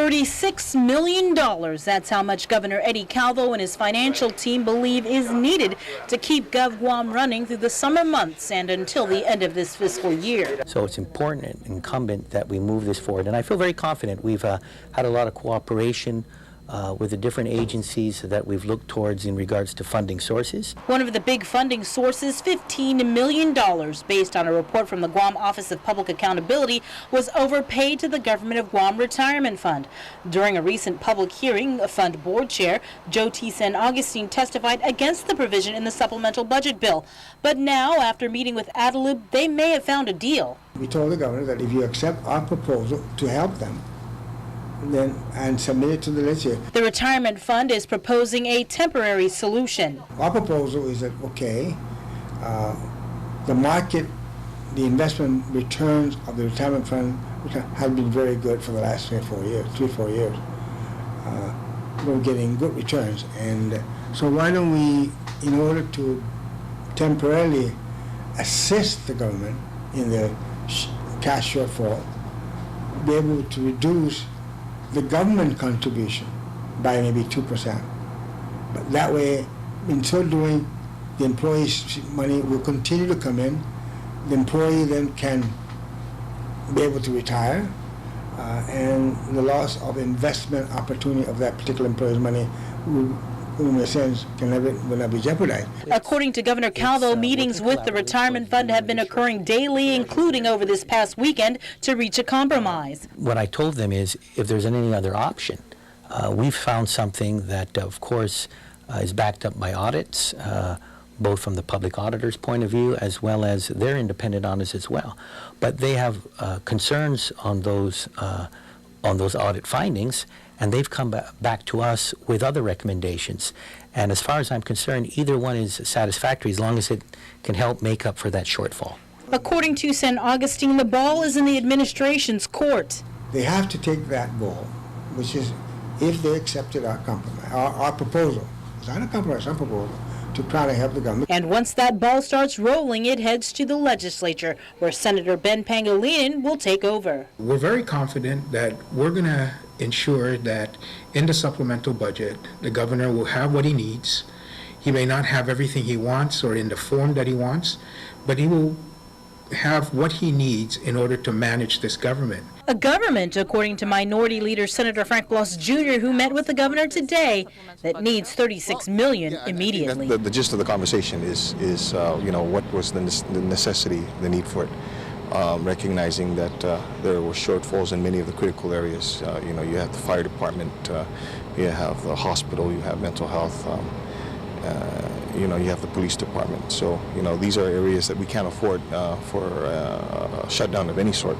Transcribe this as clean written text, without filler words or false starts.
$36 million. That's how much Governor Eddie Calvo and his financial team believe is needed to keep GovGuam running through the summer months and until the end of this fiscal year. So it's important and incumbent that we move this forward. And I feel very confident. We've had a lot of cooperation with the different agencies that we've looked towards in regards to funding sources. One of the big funding sources, $15 million, based on a report from the Guam Office of Public Accountability, was overpaid to the Government of Guam Retirement Fund. During a recent public hearing, a fund board chair, Joe T. San Augustine, testified against the provision in the supplemental budget bill. But now, after meeting with Adelup, they may have found a deal. We told the governor that if you accept our proposal to help them, and submit it to the legislature. The retirement fund is proposing a temporary solution. Our proposal is that, okay, the market, the investment returns of the retirement fund have been very good for the last 3 or 4 years. We're getting good returns, and so why don't we, in order to temporarily assist the government in the cash shortfall, be able to reduce the government contribution by maybe 2%. But that way, in so doing, the employee's money will continue to come in. The employee then can be able to retire, and the loss of investment opportunity of that particular employee's money will, in a sense, will not be jeopardized. According to Governor Calvo, meetings with the retirement fund have been occurring daily, including over this past weekend, to reach a compromise. What I told them is, if there's any other option, we've found something that, of course, is backed up by audits, both from the public auditor's point of view as well as their independent audits as well. But they have concerns on those audit findings, and they've come back to us with other recommendations. And as far as I'm concerned, either one is satisfactory as long as it can help make up for that shortfall. According to San Augustine, the ball is in the administration's court. They have to take that ball, which is if they accepted our compromise, our proposal. It's not a compromise, our proposal, to try to help the government. And once that ball starts rolling, it heads to the legislature, where Senator Ben Pangilinan will take over. We're very confident that we're going to ensure that in the supplemental budget, the governor will have what he needs. He may not have everything he wants or in the form that he wants, but he will have what he needs in order to manage this government. A government, according to Minority Leader Senator Frank Bloss Jr., who met with the governor today, that needs $36 million immediately. The gist of the conversation is what was the necessity, the need for it. Recognizing that there were shortfalls in many of the critical areas. You have the fire department, you have the hospital, you have mental health, you have the police department. So, these are areas that we can't afford for a shutdown of any sort.